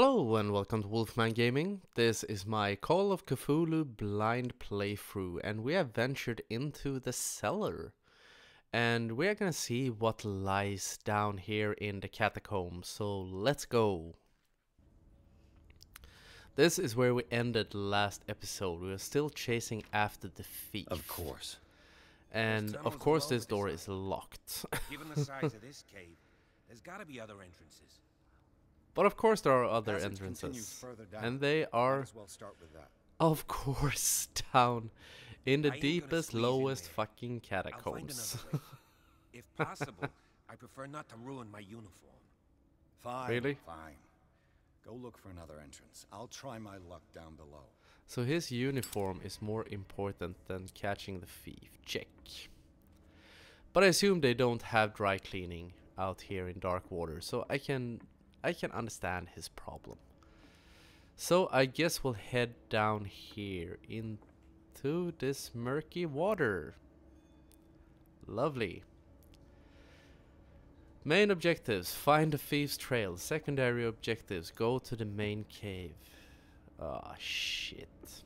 Hello and welcome to Wolfman Gaming. This is my Call of Cthulhu blind playthrough, and we have ventured into the cellar. And we are gonna see what lies down here in the catacombs, so let's go. This is where we ended last episode. We were still chasing after the thief. Of course. And of course this door is locked. Given the size of this cave, there's gotta be other entrances. But of course there are other entrances. And they are, of course, down in the deepest, lowest fucking catacombs. If possible, I prefer not to ruin my uniform. Fine. Really? Fine. Go look for another entrance. I'll try my luck down below. So his uniform is more important than catching the thief. Check. But I assume they don't have dry cleaning out here in dark water, so I can understand his problem. So I guess we'll head down here into this murky water. Lovely. Main objectives: find the thief's trail. Secondary objectives: go to the main cave. Ah, shit.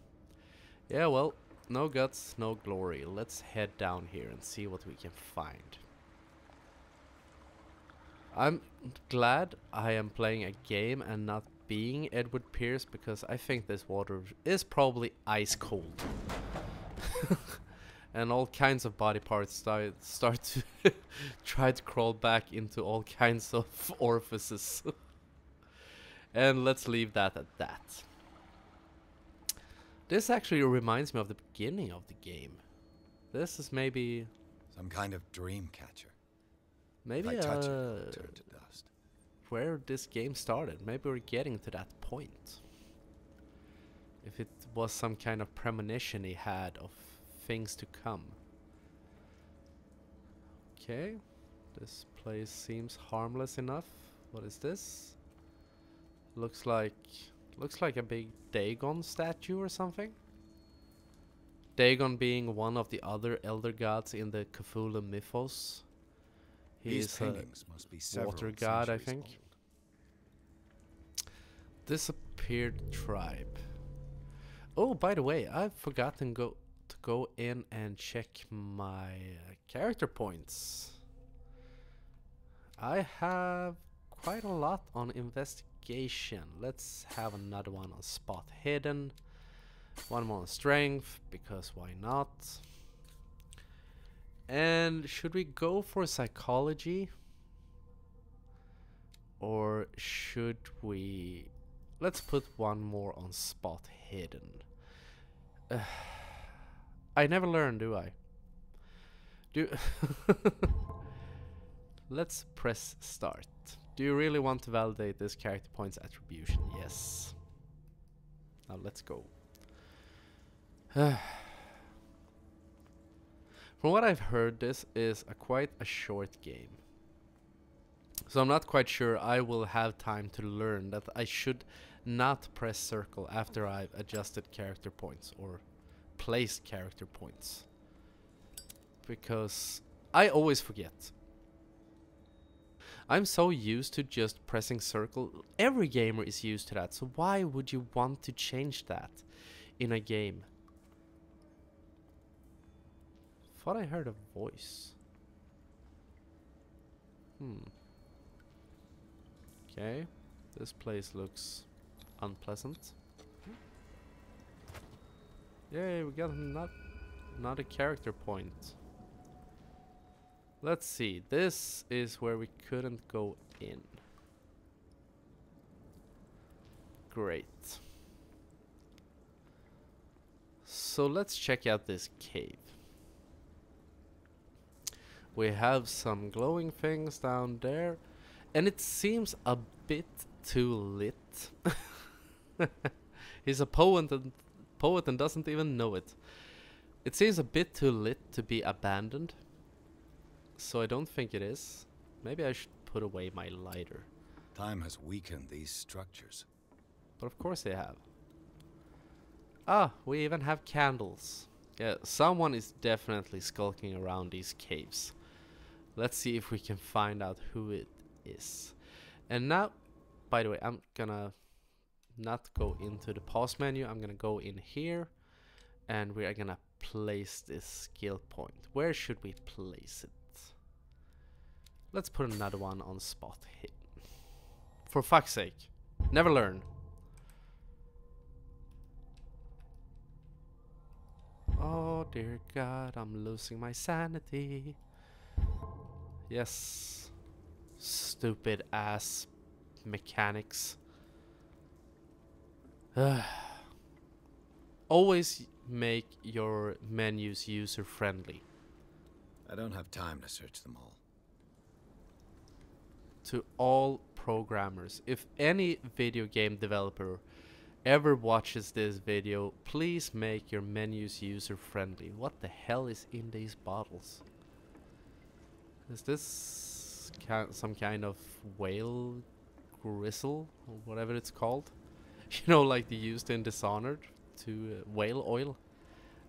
Yeah, well, no guts, no glory. Let's head down here and see what we can find. I'm glad I am playing a game and not being Edward Pierce, because I think this water is probably ice cold. And all kinds of body parts start to try to crawl back into all kinds of orifices. And let's leave that at that. This actually reminds me of the beginning of the game. This is maybe some kind of dream catcher. Maybe if I touch it, it'll turn to dust. Where this game started. Maybe we're getting to that point. If it was some kind of premonition he had of things to come. Okay, this place seems harmless enough. What is this? Looks like a big Dagon statue or something. Dagon being one of the other elder gods in the Cthulhu mythos. He's a water god, I think. Disappeared tribe. Oh, by the way, I've forgotten to go in and check my character points. I have quite a lot on investigation. Let's have another one on spot hidden. One more on strength, because why not? And should we go for psychology? Or should we... Let's put one more on spot hidden. I never learn, do I? Let's press start. Do you really want to validate this character points attribution? Yes. Now let's go. From what I've heard, this is quite a short game. So I'm not quite sure I will have time to learn that I should not press circle after I've adjusted character points or placed character points. Because I always forget. I'm so used to just pressing circle. Every gamer is used to that, so why would you want to change that in a game? Thought I heard a voice. Okay, this place looks unpleasant. Yay, we got another character point. Let's see, this is where we couldn't go in. Great. So let's check out this cave. We have some glowing things down there, and it seems a bit too lit. He's a poet and doesn't even know it. It seems a bit too lit to be abandoned, so I don't think it is. Maybe I should put away my lighter. Time has weakened these structures. But of course they have. Ah, we even have candles. Yeah, someone is definitely skulking around these caves. Let's see if we can find out who it is. And now, by the way, I'm gonna not go into the pause menu. I'm gonna go in here, and we are gonna place this skill point. Where should we place it? Let's put another one on spot here. For fuck's sake, never learn. Oh dear God, I'm losing my sanity. Yes, stupid ass mechanics. Always make your menus user friendly. I don't have time to search them all. To all programmers, if any video game developer ever watches this video, please make your menus user friendly. What the hell is in these bottles? Is this some kind of whale gristle or whatever it's called? You know, like they used in Dishonored to whale oil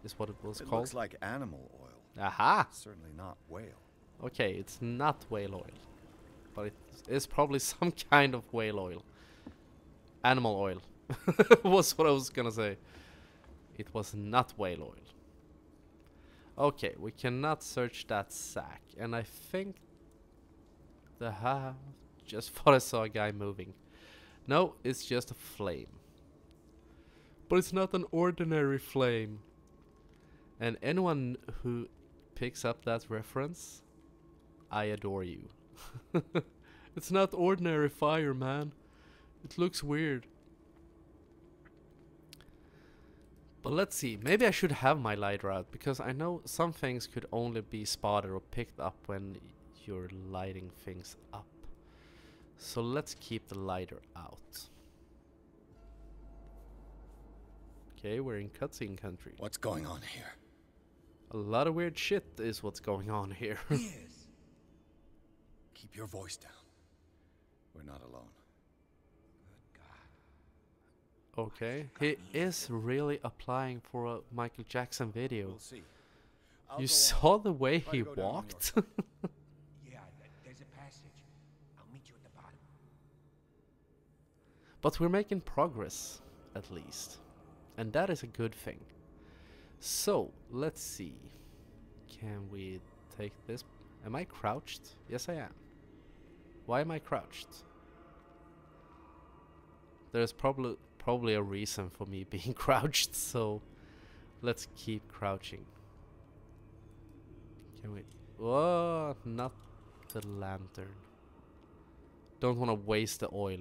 is what it was It called. looks like animal oil. Aha! Certainly not whale. Okay, it's not whale oil, but it is probably some kind of whale oil. Animal oil was what I was gonna say. It was not whale oil. Okay, we cannot search that sack, and I think just thought I saw a guy moving. No, it's just a flame. But it's not an ordinary flame. And anyone who picks up that reference, I adore you. It's not ordinary fire, man. It looks weird. But let's see, maybe I should have my lighter out, because I know some things could only be spotted or picked up when you're lighting things up. So let's keep the lighter out. Okay, we're in cutscene country. What's going on here? A lot of weird shit is what's going on here. Yes. Keep your voice down. We're not alone. Good God. Okay, he is really applying for a Michael Jackson video. We'll see. You saw the way Try he to go down on walked? your Yeah, there's a passage. I'll meet you at the bottom. But we're making progress, at least. And that is a good thing. So, let's see. Can we take this? Am I crouched? Yes, I am. Why am I crouched? There's probably a reason for me being crouched, so let's keep crouching. Can we? Whoa, not the lantern. Don't want to waste the oil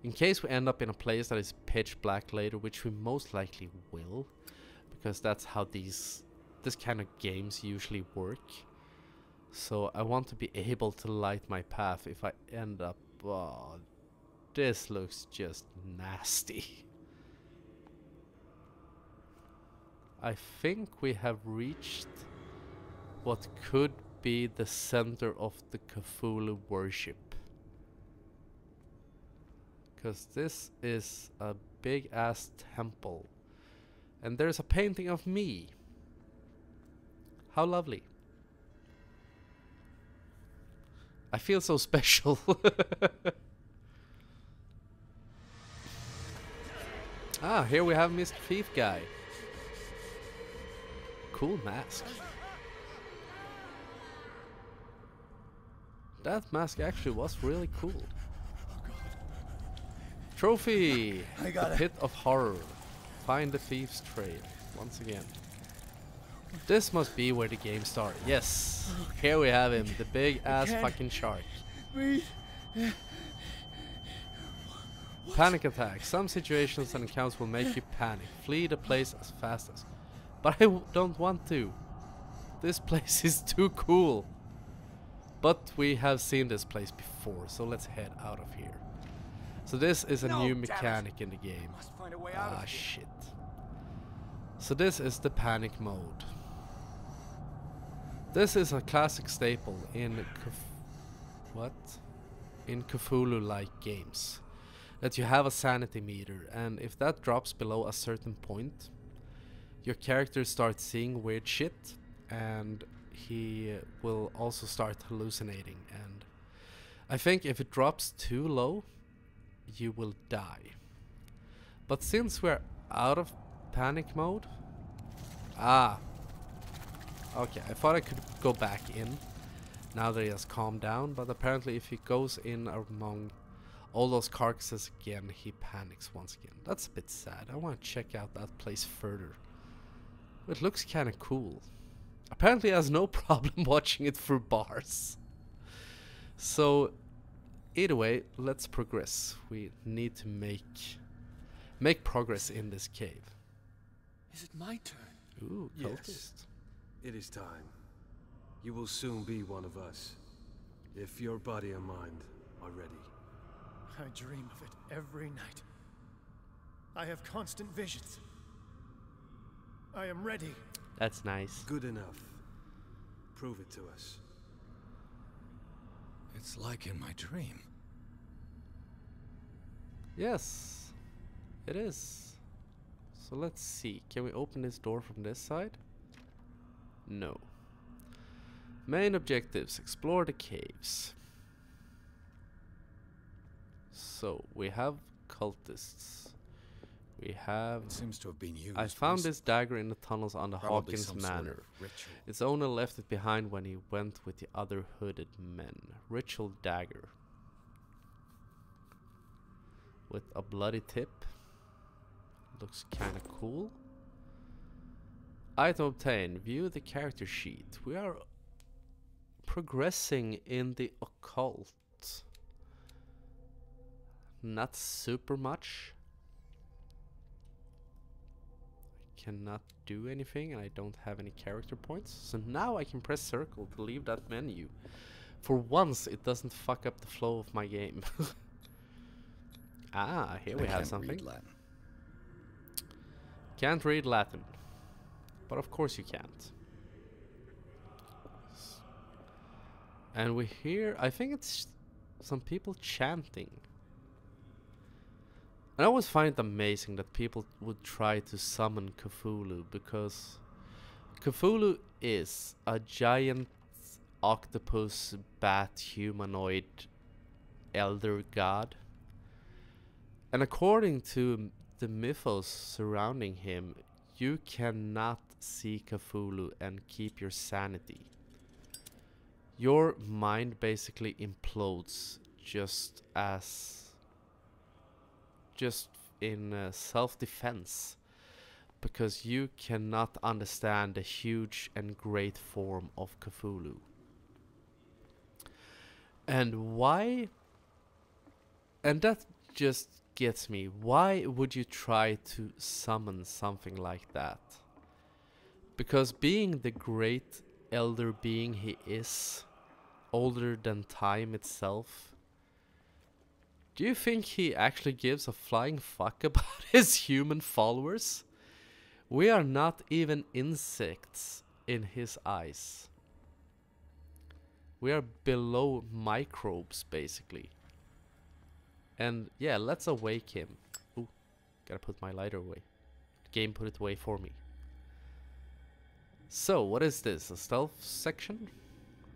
in case we end up in a place that is pitch black later, which we most likely will, because that's how this kind of games usually work. So I want to be able to light my path if I end up. Oh, this looks just nasty. I think we have reached what could be the center of the Cthulhu worship. Because this is a big ass temple. And there's a painting of me. How lovely. I feel so special. Ah, here we have Mr. Thief Guy. Cool mask. That mask actually was really cool. Trophy! I got The it. Pit of Horror. Find the thief's trail. Once again. This must be where the game started. Yes! Here we have him, the big ass fucking shark. Breathe. Panic attack. Some situations and encounters will make you panic. Flee the place as fast as. But I don't want to. This place is too cool. But we have seen this place before, so let's head out of here. So this is a No, new damn it. mechanic in the game. Must find a way out Ah, of here. shit. So this is the panic mode. This is a classic staple in in Cthulhu-like games. That you have a sanity meter, and if that drops below a certain point, your character starts seeing weird shit, and he will also start hallucinating. And I think if it drops too low, you will die. But since we're out of panic mode... Ah. Okay, I thought I could go back in. Now that he has calmed down, but apparently if he goes in among all those carcasses again, he panics once again. That's a bit sad. I want to check out that place further. It looks kind of cool. Apparently he has no problem watching it through bars. So, either way, let's progress. We need to make progress in this cave. Is it my turn? Ooh, Yes. cultist. It is time. You will soon be one of us, if your body and mind are ready. I dream of it every night. I have constant visions. I am ready. That's nice. Good enough. Prove it to us. It's like in my dream. Yes, it is. So let's see. Can we open this door from this side? No. Main objectives. Explore the caves. So, we have cultists. We have... It seems to have been used. I found recently. this dagger in the tunnels on the Probably Hawkins some sort Manor. of ritual. Its owner left it behind when he went with the other hooded men. Ritual dagger. With a bloody tip. Looks kinda cool. Item obtained. View the character sheet. We are progressing in the occult. Not super much. I cannot do anything and I don't have any character points. So now I can press circle to leave that menu. For once it doesn't fuck up the flow of my game. Ah, here we I have can't something. read Latin. Can't read Latin. But of course you can't. And we hear, I think it's some people chanting. And I always find it amazing that people would try to summon Cthulhu, because Cthulhu is a giant octopus bat humanoid elder god. And according to the mythos surrounding him, you cannot see Cthulhu and keep your sanity. Your mind basically implodes just in self-defense, because you cannot understand the huge and great form of Cthulhu. And why? And that just gets me. Why would you try to summon something like that? Because being the great elder being he is, older than time itself, do you think he actually gives a flying fuck about his human followers? We are not even insects in his eyes. We are below microbes, basically. And yeah, let's awake him. Ooh, gotta put my lighter away. The game put it away for me. So, what is this? A stealth section?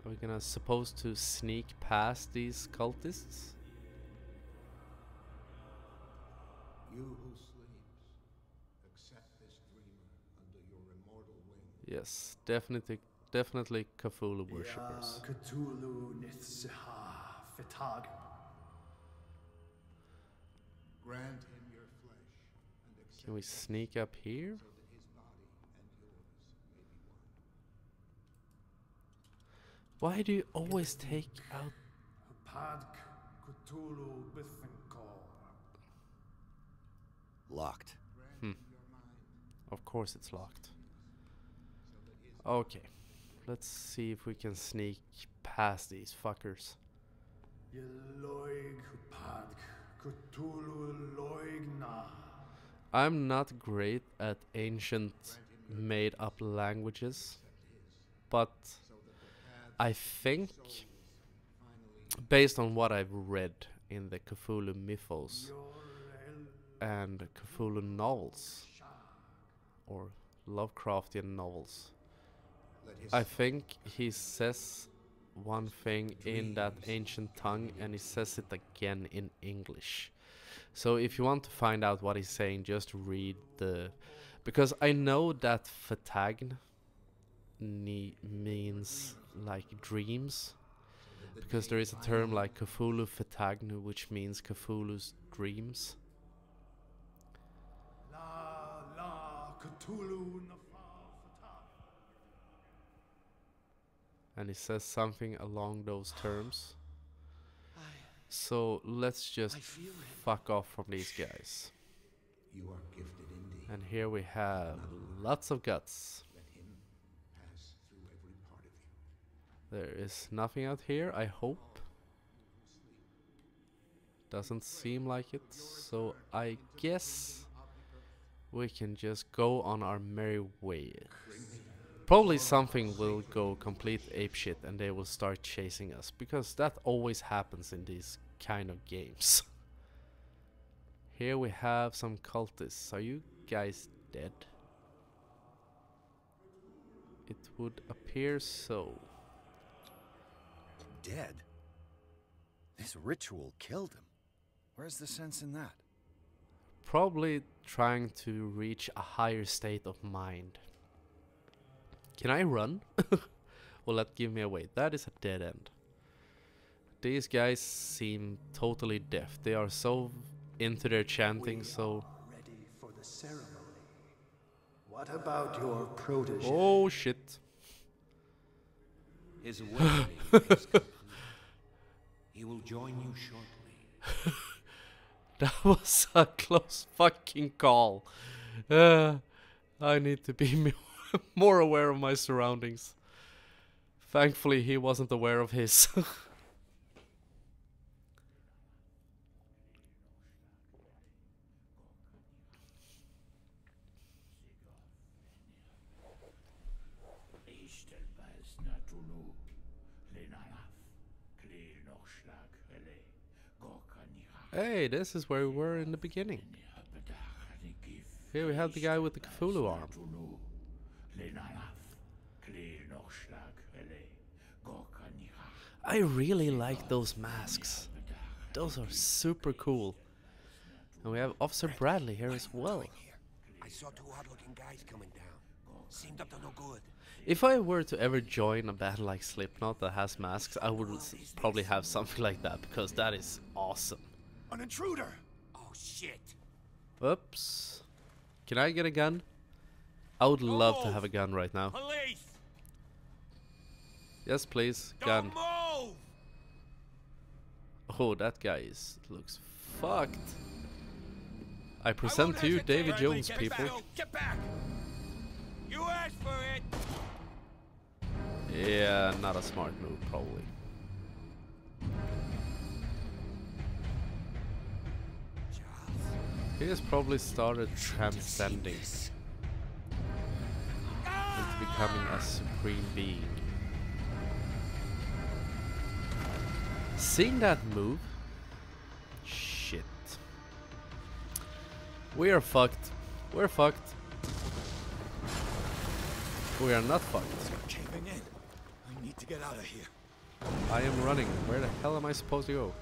Are we gonna supposed to sneak past these cultists? You who sleeps, accept this dreamer under your immortal wing. Yes, definitely Cthulhu worshippers. Cthulhu Nithsiha Fitag. Grant him your flesh and accept Can we sneak up here? so that his body and yours may be one. Why do you always take out... Padk Cthulhu Bithinkor. Locked. Of course it's locked. Okay, let's see if we can sneak past these fuckers. Yeloig Padk Cthulhu Loigna. I'm not great at ancient made up languages, but I think, based on what I've read in the Cthulhu mythos and Cthulhu novels, or Lovecraftian novels, I think he says one thing in that ancient tongue and he says it again in English. So if you want to find out what he's saying, just read the... Because I know that fatagn means like dreams. Because there is a term like Cthulhu fatagn, which means Cthulhu's dreams. And he says something along those terms. So let's just fuck off from these guys. You are gifted indeed. And here we have lots of guts. Let him pass through every part of you. There is nothing out here, I hope. Doesn't seem like it, so I guess we can just go on our merry way. Probably something will go complete apeshit and they will start chasing us, because that always happens in these kind of games. Here we have some cultists. Are you guys dead? It would appear so. Dead? This ritual killed him. Where's the sense in that? Probably trying to reach a higher state of mind. Can I run? Will that give me away? That is a dead end. These guys seem totally deaf. They are so into their chanting, so... Ready for the ceremony. What about your protege? Oh shit. His awakening is complete. He will join you shortly. That was a close fucking call. I need to be more aware of my surroundings. Thankfully, he wasn't aware of his. Hey, this is where we were in the beginning. Here we have the guy with the Cthulhu arm. I really like those masks. Those are super cool. And we have Officer Bradley here as well. I saw two odd-looking guys coming down. Seemed up to no good. If I were to ever join a band like Slipknot that has masks, I would probably have something like that, because that is awesome. An intruder! Oh shit! Oops. Can I get a gun? I would love to have a gun right now. Police! Yes, please. Gun. Don't move! Oh, that guy looks fucked. I present to you Davy Jones, people. Get back! You asked for it! Yeah, not a smart move, probably. He has probably started transcending into becoming a supreme being. Seeing that move? Shit. We are fucked. We're fucked. We are not fucked. You're caving in. I need to get out of here. I am running. Where the hell am I supposed to go?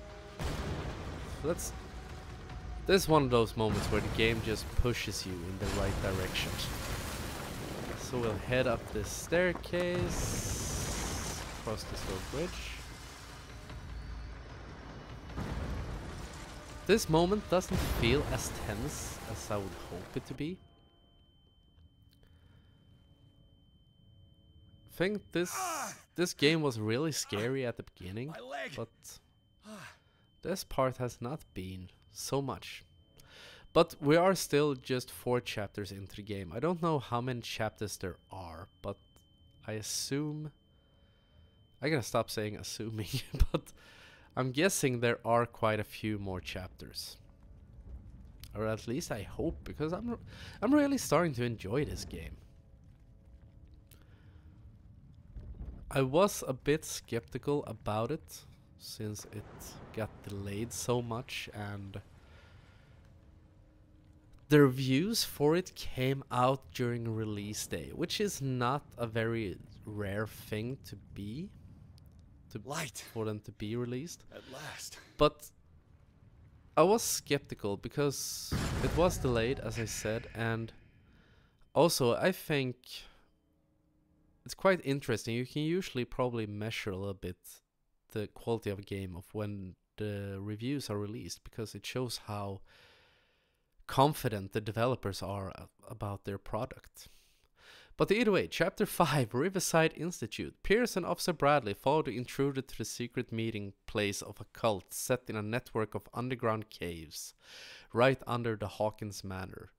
This is one of those moments where the game just pushes you in the right direction. So we'll head up this staircase, across this little bridge. This moment doesn't feel as tense as I would hope it to be. I think this game was really scary at the beginning, but this part has not been so much. But we are still just 4 chapters into the game. I don't know how many chapters there are, but I assume... I gotta stop saying assuming, but I'm guessing there are quite a few more chapters. Or at least I hope, because I'm really starting to enjoy this game. I was a bit skeptical about it, since it got delayed so much, and the reviews for it came out during release day, which is not a very rare thing to be. For them to be released. At last. But I was skeptical because it was delayed, as I said, and also I think it's quite interesting. You can usually probably measure a little bit the quality of a game of when the reviews are released, because it shows how confident the developers are about their product. But either way, Chapter 5, Riverside Institute. Pierce and Officer Bradley follow the intruder to the secret meeting place of a cult set in a network of underground caves, right under the Hawkins Manor.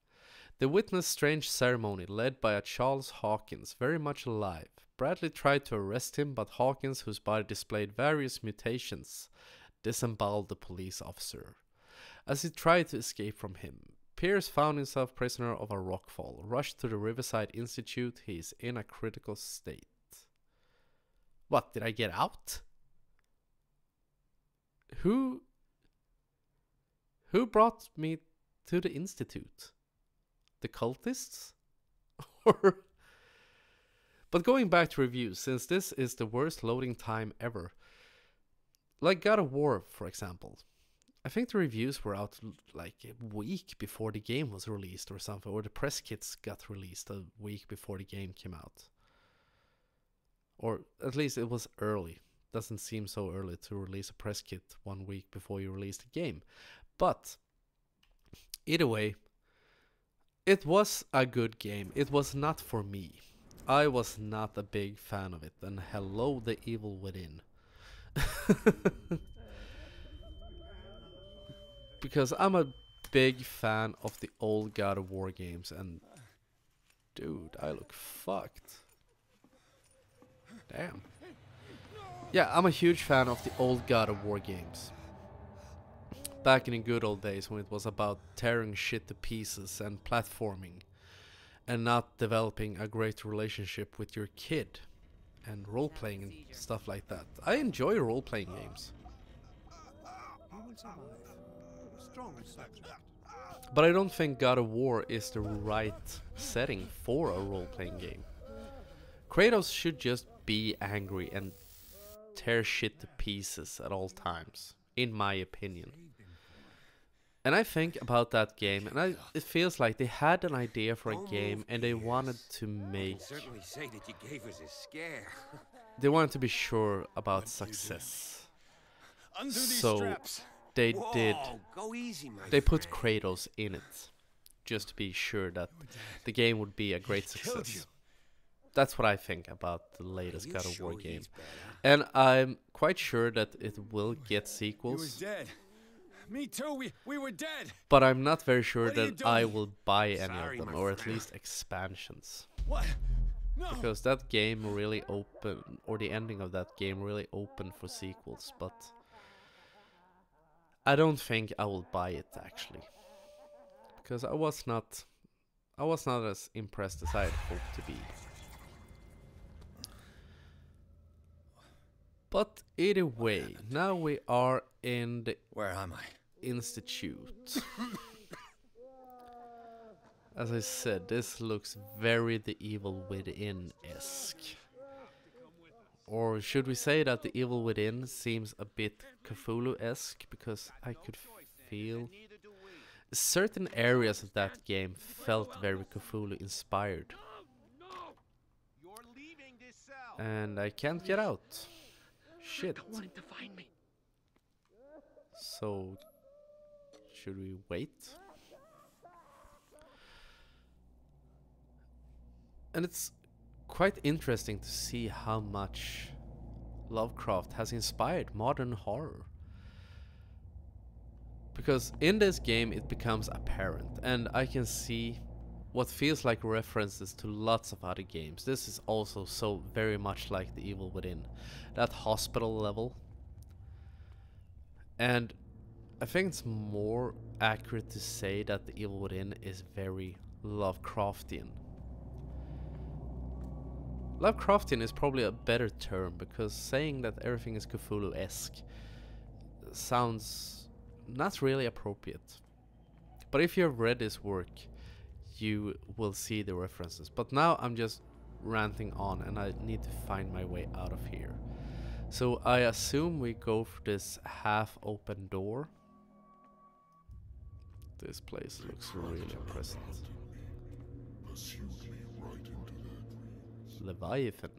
They witness strange ceremony led by a Charles Hawkins, very much alive. Bradley tried to arrest him, but Hawkins, whose body displayed various mutations, disemboweled the police officer. As he tried to escape from him, Pierce found himself prisoner of a rockfall. Rushed to the Riverside Institute, he is in a critical state. What, did I get out? Who brought me to the Institute? The cultists? Or... But going back to reviews, since this is the worst loading time ever, like God of War, for example, I think the reviews were out like a week before the game was released or something, or the press kits got released a week before the game came out. Or at least it was early. Doesn't seem so early to release a press kit 1 week before you release the game. But either way, it was a good game. It was not for me. I was not a big fan of it. And hello, the evil within. Because I'm a big fan of the old God of War games, and dude, I look fucked. Damn. Yeah, I'm a huge fan of the old God of War games. Back in the good old days when it was about tearing shit to pieces and platforming, and not developing a great relationship with your kid, and role-playing and stuff like that. I enjoy role-playing games. But I don't think God of War is the right setting for a role-playing game. Kratos should just be angry and tear shit to pieces at all times, in my opinion. And I think about that game, and it feels like they had an idea for a game and they wanted to make... Certainly say that you gave us a scare. They wanted to be sure about success. So they did. Go easy, my They put friend. Kratos in it, just to be sure that the game would be a great success. That's what I think about the latest God of War game. And I'm quite sure that it will get sequels. He was dead. Me too, we were dead. But I'm not very sure What are you that I doing? will buy any Sorry, of them, my or at friend. least expansions. What? No. Because that game really opened, or the ending of that game really opened for sequels, but I don't think I will buy it actually. Because I was not as impressed as I had hoped to be. But either way, now we are in the Where am I? Institute. As I said, this looks very The Evil Within-esque. Or should we say that The Evil Within seems a bit Cthulhu-esque, because I could feel certain areas of that game felt very Cthulhu-inspired. And I can't get out. Shit. So, should we wait? And it's quite interesting to see how much Lovecraft has inspired modern horror. Because in this game it becomes apparent, and I can see what feels like references to lots of other games. This is also so very much like The Evil Within. That hospital level. And I think it's more accurate to say that The Evil Within is very Lovecraftian. Lovecraftian is probably a better term, because saying that everything is Cthulhu-esque sounds not really appropriate. But if you have read this work, you will see the references. But now I'm just ranting on, and I need to find my way out of here. So I assume we go for this half-open door. This place looks really pleasant. Leviathan.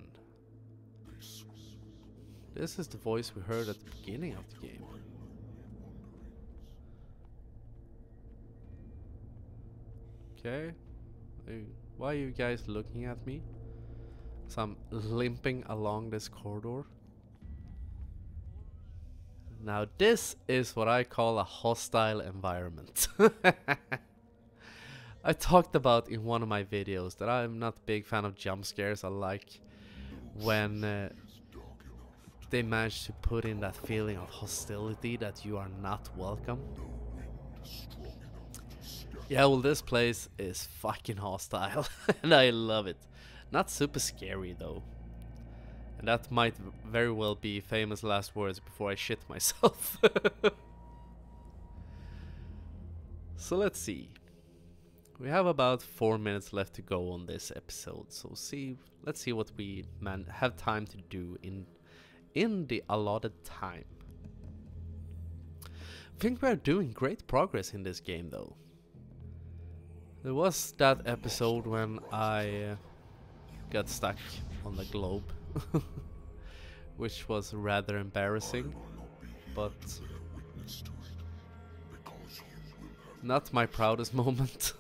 This is the voice we heard at the beginning of the game. Okay. Why are you guys looking at me? So I'm limping along this corridor. Now this is what I call a hostile environment. I talked about in one of my videos that I'm not a big fan of jump scares. I like when they manage to put in that feeling of hostility, that you are not welcome. Yeah, well, this place is fucking hostile and I love it. Not super scary though. And that might very well be famous last words before I shit myself. So let's see. We have about 4 minutes left to go on this episode. So let's see what we have time to do in the allotted time. I think we're doing great progress in this game though. There was that episode when I got stuck on the globe. Which was rather embarrassing, but not my proudest moment.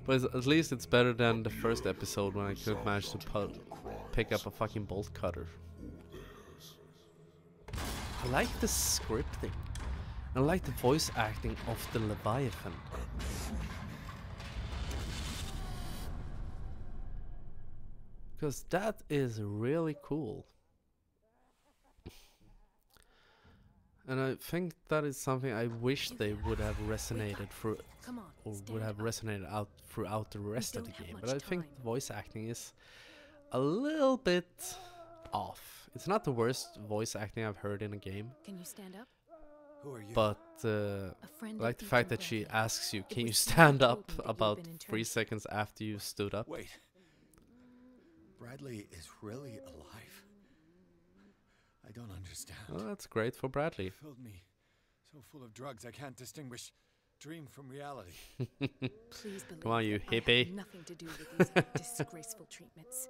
But at least it's better than the first episode when I couldn't manage to pick up a fucking bolt cutter. I like the scripting. I like the voice acting of the Leviathan. Because that is really cool. And I think that is something I wish they would have resonated through, or would have resonated out throughout the rest of the game. But I think the voice acting is a little bit off. It's not the worst voice acting I've heard in a game. Can you stand up? Who are you? But like the fact that she asks you, can you stand up, about 3 seconds after you stood up. Wait. Bradley is really alive? I don't understand. Oh, that's great for Bradley. Filled me so full of drugs I can't distinguish dream from reality. Please believe Come on, you that I hippie. had nothing to do with these disgraceful treatments.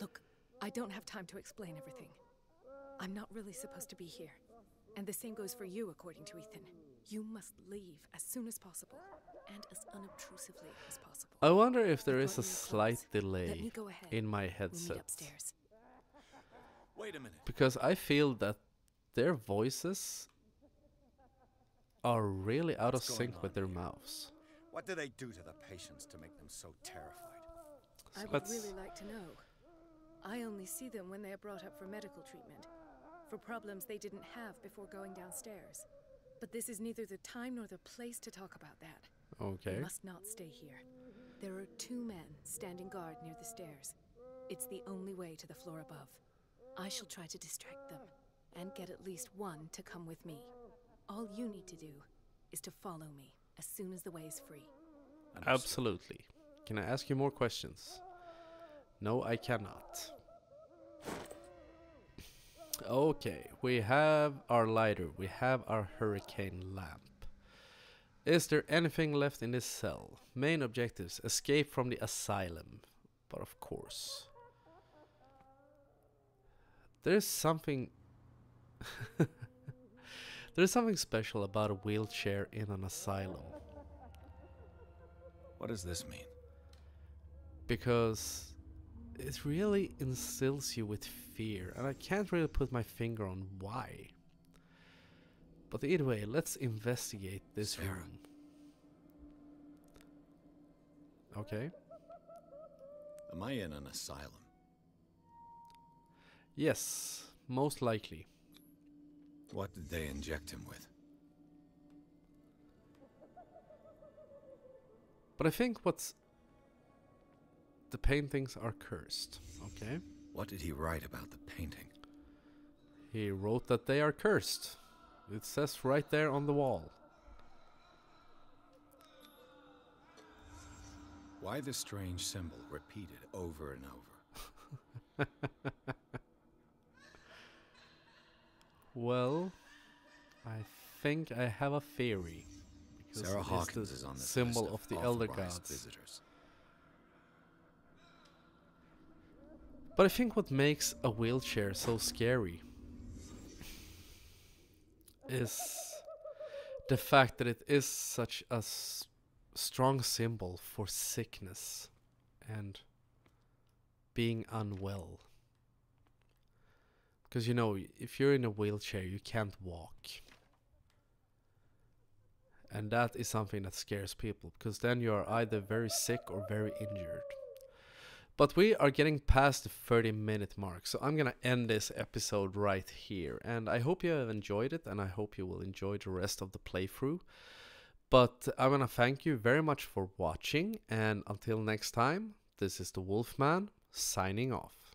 Look, I don't have time to explain everything. I'm not really supposed to be here. And the same goes for you, according to Ethan. You must leave as soon as possible, and as unobtrusively as possible. I wonder if there I've is a brought you your slight clothes. Let delay me go ahead. in my We'll meet headset. upstairs. Wait a minute. Because I feel that their voices are really out of What's going sync on with their here? mouths. What do they do to the patients to make them so terrified? I would Let's- really like to know. I only see them when they are brought up for medical treatment, for problems they didn't have before going downstairs. But this is neither the time nor the place to talk about that. Okay. You must not stay here. There are 2 men standing guard near the stairs. It's the only way to the floor above. I shall try to distract them, and get at least one to come with me. All you need to do is to follow me as soon as the way is free. Absolutely. Can I ask you more questions? No, I cannot. Okay, we have our lighter, we have our hurricane lamp. Is there anything left in this cell? Main objectives, escape from the asylum. But of course. There's something... There's something special about a wheelchair in an asylum. What does this mean? Because it really instills you with fear, and I can't really put my finger on why. But either way, let's investigate this Sarah. room. Okay. Am I in an asylum? Yes, most likely. What did they inject him with? But I think the paintings are cursed, okay? What did he write about the painting? He wrote that they are cursed. It says right there on the wall. Why the strange symbol repeated over and over? Well, I think I have a theory. because Sarah it Hawkins is is the on this symbol list of the elder authorized gods. visitors. But I think what makes a wheelchair so scary is the fact that it is such a strong symbol for sickness and being unwell. Because you know, if you're in a wheelchair, you can't walk. And that is something that scares people, because then you are either very sick or very injured. But we are getting past the 30-minute mark, so I'm gonna end this episode right here. And I hope you have enjoyed it, and I hope you will enjoy the rest of the playthrough. But I wanna thank you very much for watching, and until next time, this is the Wolfman signing off.